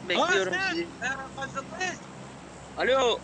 Bekliyorum Ses! sizi. Kayıttayız. Alo,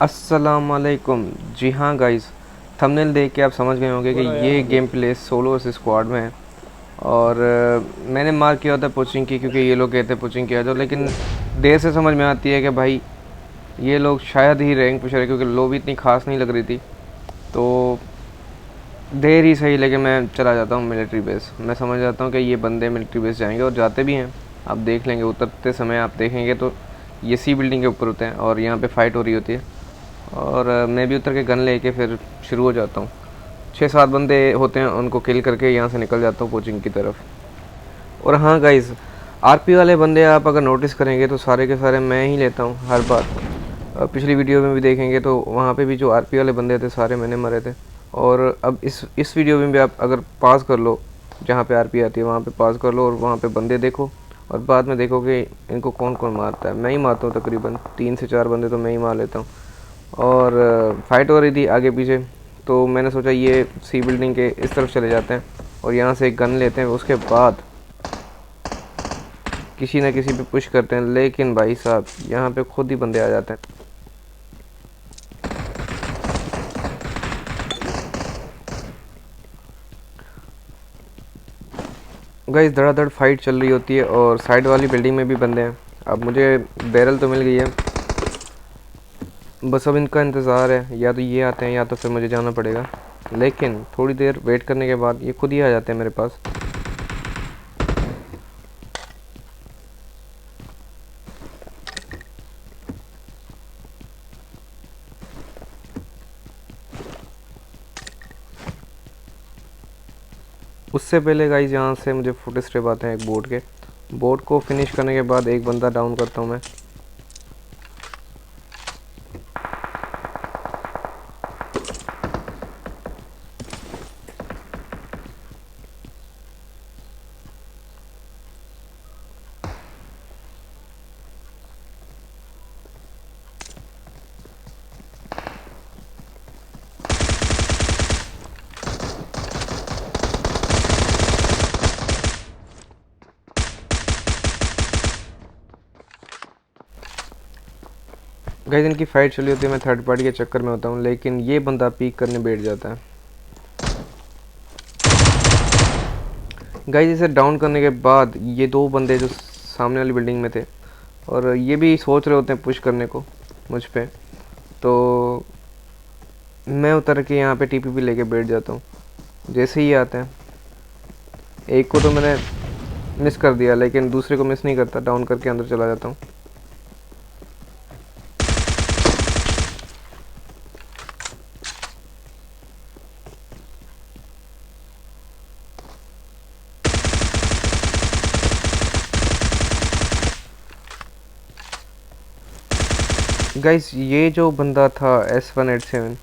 अस्सलामुअलैकुम। जी हाँ guys, thumbnail देख के आप समझ गए होंगे कि बोलो यार ये अभी। Game play solo versus squad में है। और मैंने मार्क किया होता पुचिंग की, क्योंकि ये लोग कहते हैं पुचिंग किया जाओ, लेकिन देर से समझ में आती है कि भाई ये लोग शायद ही रैंक पुश रहे, क्योंकि लॉबी इतनी खास नहीं लग रही थी। तो देर ही सही, लेकिन मैं चला जाता हूँ मिलिट्री बेस। मैं समझ जाता हूँ कि ये बंदे मिलिट्री बेस जाएंगे, और जाते भी हैं। आप देख लेंगे उतरते समय, आप देखेंगे तो ये सी बिल्डिंग के ऊपर होते हैं और यहाँ पे फ़ाइट हो रही होती है। और मैं भी उतर के गन लेके फिर शुरू हो जाता हूँ। 6-7 बंदे होते हैं, उनको किल करके यहाँ से निकल जाता हूँ कोचिंग की तरफ। और हाँ गाइज़, आरपी वाले बंदे आप अगर नोटिस करेंगे तो सारे के सारे मैं ही लेता हूँ हर बार। पिछली वीडियो में भी देखेंगे तो वहाँ पे भी जो आरपी वाले बंदे थे सारे मैंने मारे थे। और अब इस वीडियो में भी आप अगर पास कर लो, जहाँ पे आरपी आती है वहाँ पे पास कर लो और वहाँ पे बंदे देखो, और बाद में देखो कि इनको कौन कौन मारता है। मैं ही मारता हूँ, तकरीबन 3 से 4 बंदे तो मैं ही मार लेता हूँ। और फाइट हो रही थी आगे पीछे, तो मैंने सोचा ये सी बिल्डिंग के इस तरफ चले जाते हैं और यहाँ से एक गन लेते हैं, उसके बाद किसी न किसी पे पुश करते हैं। लेकिन भाई साहब यहाँ पे खुद ही बंदे आ जाते हैं। गाइस धड़ाधड़ फाइट चल रही होती है और साइड वाली बिल्डिंग में भी बंदे हैं। अब मुझे बैरल तो मिल गई है, बस अब इनका इंतज़ार है, या तो ये आते हैं या तो फिर मुझे जाना पड़ेगा। लेकिन थोड़ी देर वेट करने के बाद ये खुद ही आ जाते हैं मेरे पास। उससे पहले गाइस यहाँ से मुझे फुट स्ट्रिप आते हैं एक बोट के। बोट को फिनिश करने के बाद एक बंदा डाउन करता हूँ मैं। गाइस इनकी फाइट चली होती है, मैं थर्ड पार्टी के चक्कर में होता हूँ, लेकिन ये बंदा पीक करने बैठ जाता है। गाइस इसे डाउन करने के बाद ये 2 बंदे जो सामने वाली बिल्डिंग में थे, और ये भी सोच रहे होते हैं पुश करने को मुझ पे, तो मैं उतर के यहाँ पे टीपीपी लेके बैठ जाता हूँ। जैसे ही आते हैं, एक को तो मैंने मिस कर दिया, लेकिन दूसरे को मिस नहीं करता, डाउन करके अंदर चला जाता हूँ। गाइस ये जो बंदा था S187,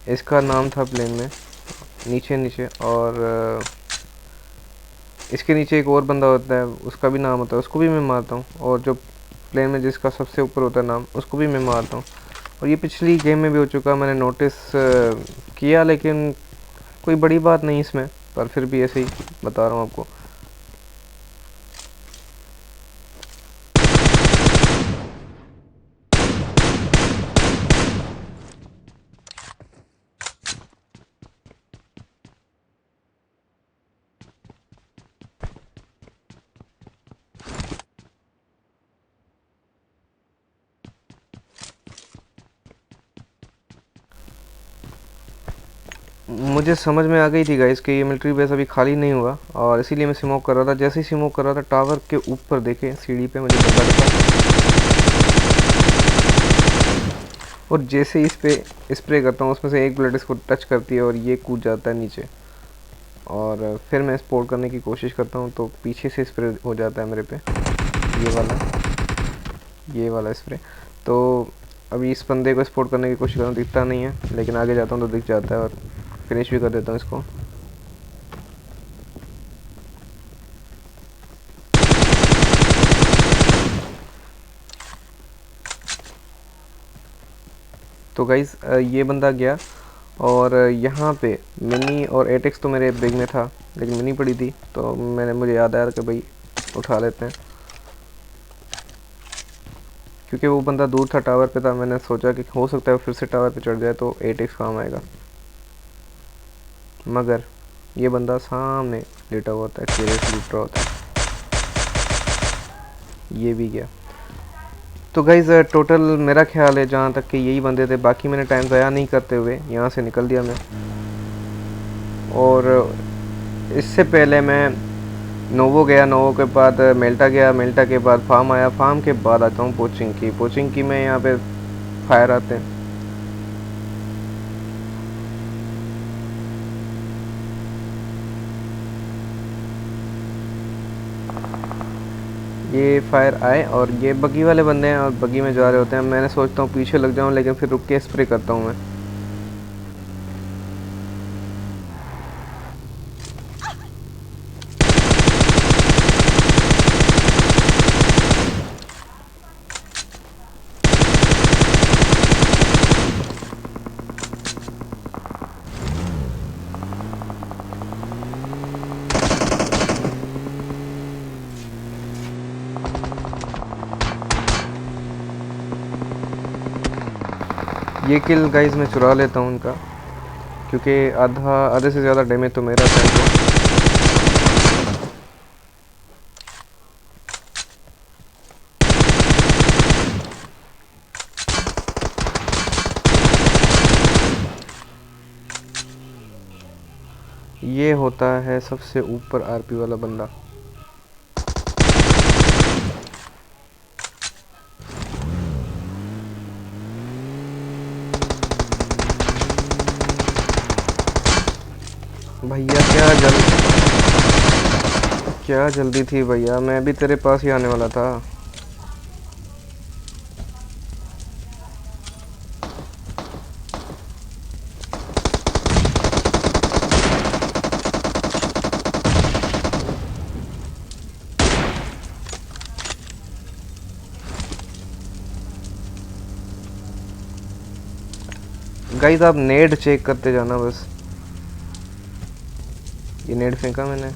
इसका नाम था प्लेन में नीचे नीचे, और इसके नीचे एक और बंदा होता है, उसका भी नाम होता है, उसको भी मैं मारता हूँ। और जो प्लेन में जिसका सबसे ऊपर होता है नाम, उसको भी मैं मारता हूँ। और ये पिछली गेम में भी हो चुका, मैंने नोटिस किया, लेकिन कोई बड़ी बात नहीं इसमें, पर फिर भी ऐसे ही बता रहा हूँ आपको। मुझे समझ में आ गई थी गाइस कि ये मिलिट्री बेस अभी खाली नहीं हुआ, और इसीलिए मैं स्मोक कर रहा था। जैसे ही स्मोक कर रहा था, टावर के ऊपर देखे सीढ़ी पे मुझे बंदा दिखा, और जैसे ही इस पे स्प्रे करता हूँ, उसमें से एक बुलेट इसको टच करती है और ये कूद जाता है नीचे। और फिर मैं स्पोर्ट करने की कोशिश करता हूँ, तो पीछे से स्प्रे हो जाता है मेरे पे, ये वाला स्प्रे। तो अभी इस बंदे को स्पोर्ट करने की कोशिश कर रहा हूँ, दिखता नहीं है, लेकिन आगे जाता हूँ तो दिख जाता है और फिनिश भी कर देता हूँ इसको। तो गाइस ये बंदा गया और यहाँ पे मिनी और एटेक्स तो मेरे बैग में था, लेकिन मिनी पड़ी थी, तो मुझे याद आया कि भाई उठा लेते हैं। क्योंकि वो बंदा दूर था, टावर पे था, मैंने सोचा कि हो सकता है फिर से टावर पे चढ़ जाए तो एटेक्स काम आएगा। मगर ये बंदा सामने लेटा हुआ होता है, केरेस लूट रहा होता है। ये भी गया। तो गाइज़ टोटल मेरा ख्याल है जहाँ तक कि यही बंदे थे, बाकी मैंने टाइम ज़ाया नहीं करते हुए यहाँ से निकल दिया मैं। और इससे पहले मैं नोवो गया, नोवो के बाद मेल्टा गया, मेल्टा के बाद फार्म आया, फार्म के बाद आता हूँ पोचिंग की में यहाँ पे फायर आते हैं। ये फायर आए और ये बगी वाले बंदे हैं और बगी में जा रहे होते हैं। मैंने सोचता हूँ पीछे लग जाऊँ, लेकिन फिर रुक के स्प्रे करता हूँ मैं। ये किल गाइज मैं चुरा लेता हूँ उनका, क्योंकि आधे से ज़्यादा डैमेज तो मेरा था इनको। ये होता है सबसे ऊपर आरपी वाला बंदा। भैया क्या जल्दी थी भैया, मैं भी तेरे पास ही आने वाला था। गाइस आप नेड चेक करते जाना बस। ये नेड फेंका मैंने।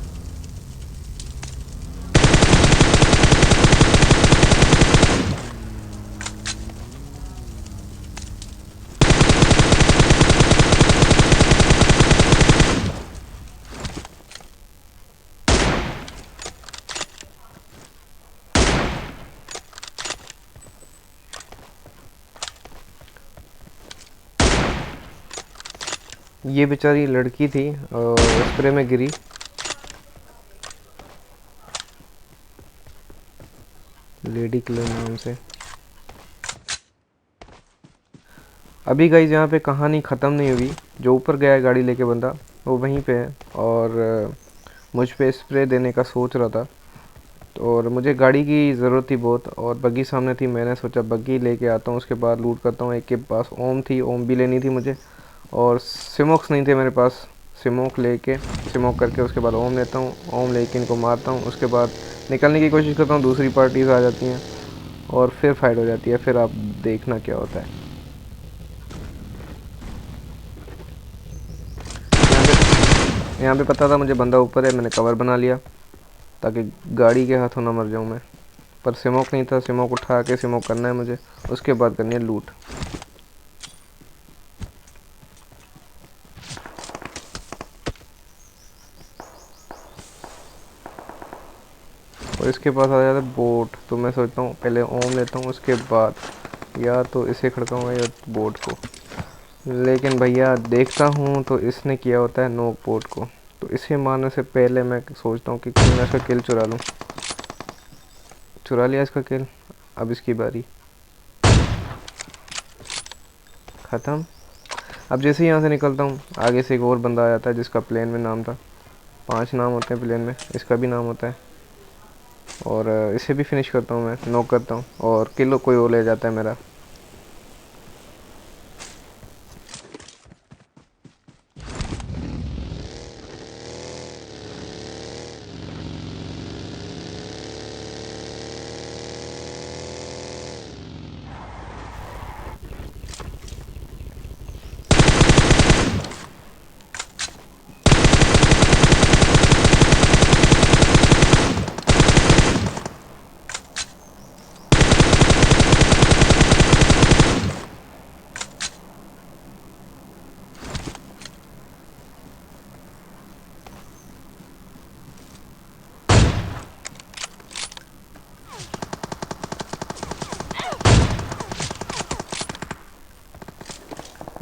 ये बेचारी लड़की थी और स्प्रे में गिरी। लेडी किलर नाम से। अभी गाइस यहाँ पे कहानी ख़त्म नहीं हुई। जो ऊपर गया है गाड़ी लेके बंदा, वो वहीं पे है और मुझ पे स्प्रे देने का सोच रहा था। और मुझे गाड़ी की ज़रूरत थी बहुत, और बग्गी सामने थी। मैंने सोचा बग्गी लेके आता हूँ, उसके बाद लूट करता हूँ। एक के पास ओम थी, ओम भी लेनी थी मुझे, और सिमोक्स नहीं थे मेरे पास। सिमोक करके उसके बाद ओम लेता हूँ, ओम लेके इनको मारता हूँ। उसके बाद निकलने की कोशिश करता हूँ, दूसरी पार्टीज आ जाती हैं और फिर फाइट हो जाती है। फिर आप देखना क्या होता है। यहाँ पे पता था मुझे बंदा ऊपर है, मैंने कवर बना लिया ताकि गाड़ी के हाथों ना मर जाऊँ मैं। पर सिमोक नहीं था, सिमोक उठा के सिमोक करना है मुझे, उसके बाद करनी है लूट। और इसके पास आ जाता है बोट, तो मैं सोचता हूँ पहले ओम लेता हूँ, उसके बाद या तो इसे खड़काऊँगा या बोट को। लेकिन भैया देखता हूँ तो इसने किया होता है नोक बोट को, तो इसे मारने से पहले मैं सोचता हूँ कि मैं इसका किल चुरा लूँ। चुरा लिया इसका किल। अब इसकी बारी। ख़त्म। अब जैसे ही यहाँ से निकलता हूँ, आगे से एक और बंदा आ जाता है जिसका प्लेन में नाम था। 5 नाम होते हैं प्लेन में, इसका भी नाम होता है। और इसे भी फिनिश करता हूँ मैं, नॉक करता हूँ, और किलो कोई और ले जाता है मेरा।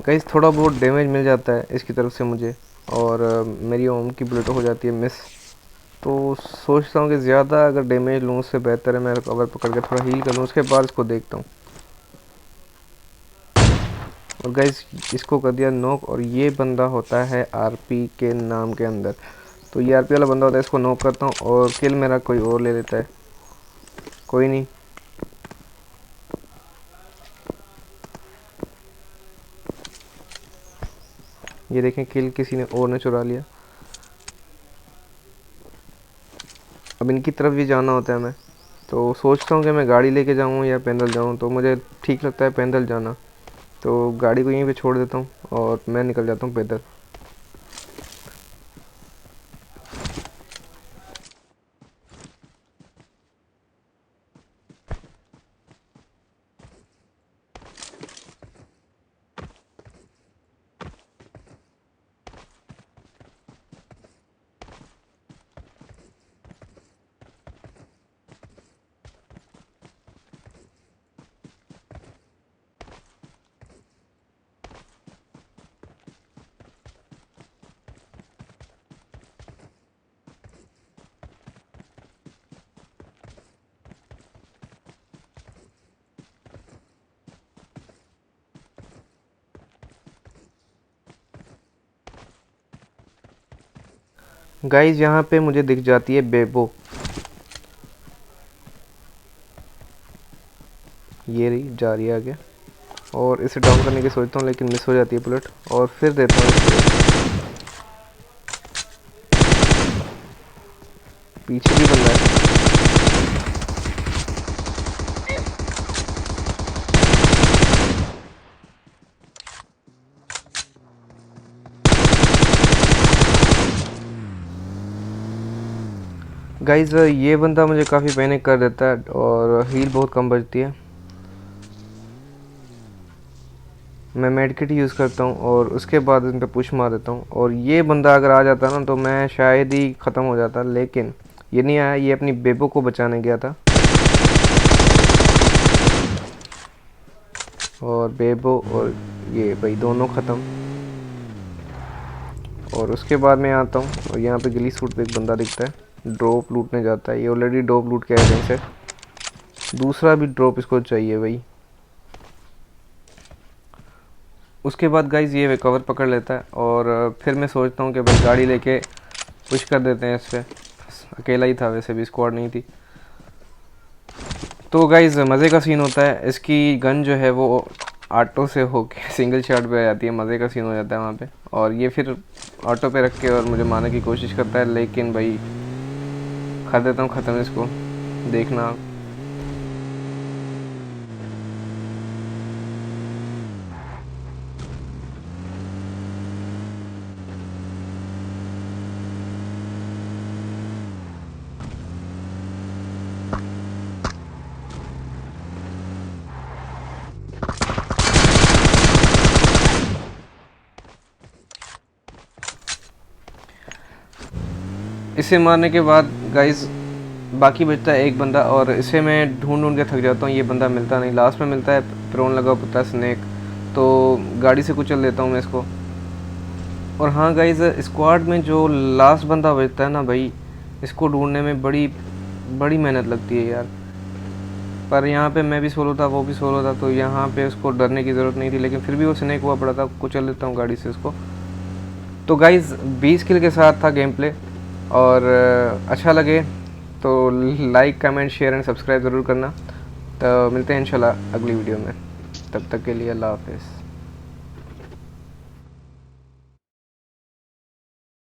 गाइस थोड़ा बहुत डैमेज मिल जाता है इसकी तरफ से मुझे, और मेरी ओम की बुलेट हो जाती है मिस। तो सोचता हूँ कि ज़्यादा अगर डैमेज लूँ उससे बेहतर है मैं कवर पकड़ के थोड़ा हील कर लूँ, उसके बाद इसको देखता हूँ। और गाइस इसको कर दिया नॉक, और ये बंदा होता है आरपी के नाम के अंदर। तो ये आरपी वाला बंदा होता है, इसको नॉक करता हूँ और किल मेरा कोई और ले लेता है। कोई नहीं, ये देखें किल किसी ने और ने चुरा लिया। अब इनकी तरफ भी जाना होता है मैं, तो सोचता हूँ कि मैं गाड़ी लेके जाऊँ या पैदल जाऊँ, तो मुझे ठीक लगता है पैदल जाना। तो गाड़ी को यहीं पे छोड़ देता हूँ और मैं निकल जाता हूँ पैदल। गाइस यहाँ पे मुझे दिख जाती है बेबो, ये रही जा रही है आगे, और इसे डाउन करने की सोचता हूँ लेकिन मिस हो जाती है बुलेट, और फिर देता हूँ इसको। पीछे भी बंदा है। गाइस ये बंदा मुझे काफ़ी पैनिक कर देता है और हील बहुत कम बचती है। मैं मेडकिट यूज़ करता हूँ और उसके बाद इन पे पुश मार देता हूँ, और ये बंदा अगर आ जाता ना तो मैं शायद ही ख़त्म हो जाता, लेकिन ये नहीं आया, ये अपनी बेबो को बचाने गया था। और बेबो और ये भाई दोनों ख़त्म। और उसके बाद मैं आता हूँ और यहाँ पे गिली सूट पे एक बंदा दिखता है, ड्रॉप लूटने जाता है। ये ऑलरेडी ड्रॉप लूट के आया कहीं से, दूसरा भी ड्रॉप इसको चाहिए भाई। उसके बाद गाइज ये कवर पकड़ लेता है, और फिर मैं सोचता हूँ कि भाई गाड़ी लेके पुश कर देते हैं इस पर। अकेला ही था, वैसे भी स्क्वाड नहीं थी। तो गाइज मज़े का सीन होता है, इसकी गन जो है वो ऑटो से होके सिंगल शॉट पे आ जाती है, मज़े का सीन हो जाता है वहाँ पे। और ये फिर ऑटो पे रख के और मुझे मारने की कोशिश करता है, लेकिन भाई कर देता हूँ ख़त्म इसको, देखना आप। इसे मारने के बाद गाइज बाकी बचता है एक बंदा, और इसे मैं ढूंढ ढूंढ के थक जाता हूँ, ये बंदा मिलता नहीं। लास्ट में मिलता है प्रोन लगा होता है स्नेक, तो गाड़ी से कुचल लेता हूँ मैं इसको। और हाँ गाइज स्क्वाड में जो लास्ट बंदा बचता है ना भाई, इसको ढूंढने में बड़ी बड़ी मेहनत लगती है यार। पर यहाँ पे मैं भी सोलो था, वो भी सोलो था, तो यहाँ पे उसको डरने की ज़रूरत नहीं थी, लेकिन फिर भी वो स्नेक हुआ पड़ा था। कुचल लेता हूँ गाड़ी से उसको। तो गाइज 20 किल के साथ था गेम प्ले, और अच्छा लगे तो like comment share and subscribe ज़रूर करना। तो मिलते हैं इंशाल्लाह अगली वीडियो में, तब तक के लिए अल्लाह हाफिज़।